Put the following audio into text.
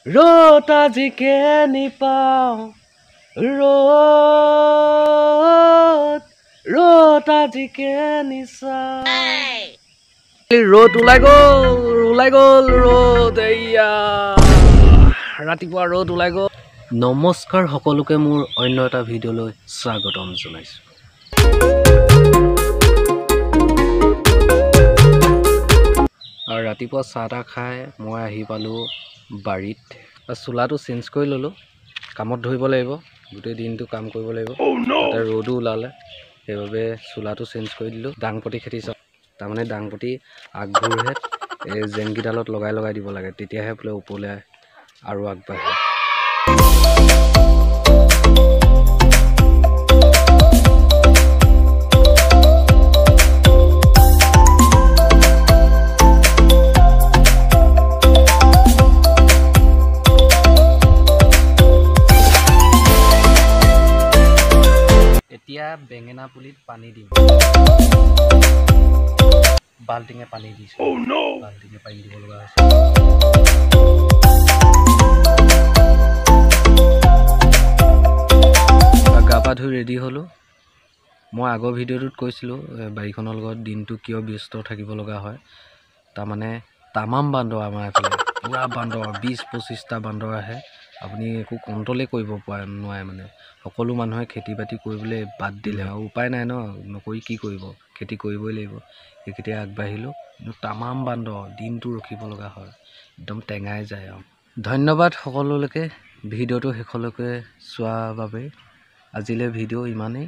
ৰ'দ আজিকে নিপাওঁ ৰ'দ আজিকে নিচাওঁ ৰ'দ ওলাই গ'ল ৰ'দ এয়া ৰাতিপুৱা ৰ'দ ওলাই গ'ল। নমস্কাৰ সকলোকে মোৰ অন্য এটা ভিডিঅ'লৈ স্বাগতম জনাইছোঁ। আৰু ৰাতিপুৱা চাহ তাহ খাই মই আহি পালোঁ বাৰীত। চোলাটো চেঞ্জ কৰি ল'লোঁ, কামত ধৰিব লাগিব, গোটেই দিনটো কাম কৰিব লাগিব। তাতে ৰ'দো ওলালে, সেইবাবে চোলাটো চেঞ্জ কৰি দিলোঁ। দাংপতি খেতি চাওক, তাৰমানে দাংপতি আগবোৰহে এই জেংকিডালত লগাই দিব লাগে, তেতিয়াহে বোলে ওপৰলৈ আৰু আগবাঢ়ে। এতিয়া বেঙেনা পুলিত পানী দিম, বাল্টিঙে পানী দিছোঁ। বাল্টিঙে পানী দিব লগা হৈছে। গা পা ধুই ৰেডি হ'লোঁ। মই আগৰ ভিডিঅ'টোত কৈছিলোঁ বাৰীখনৰ লগত দিনটো কিয় ব্যস্ত থাকিব লগা হয়। তাৰমানে তামাম বান্দৰ আমাৰ এইফালে, পূৰা বান্দৰ, 20-25টা বান্দৰ আহে। আপুনি একো কণ্ট্ৰলেই কৰিব নোৱাৰে মানে। সকলো মানুহে খেতি বাতি কৰিবলৈ বাদ দিলে আৰু উপায় নাই ন, নকৰি কি কৰিব, খেতি কৰিবই লাগিব। সেইকেইটাই আগবাঢ়িলোঁ, কিন্তু তামাম বান্দৰ, দিনটো ৰখিব লগা হয়, একদম টেঙাই যায় আৰু। ধন্যবাদ সকলোলৈকে ভিডিঅ'টো শেষলৈকে চোৱাৰ বাবে। আজিলৈ ভিডিঅ' ইমানেই।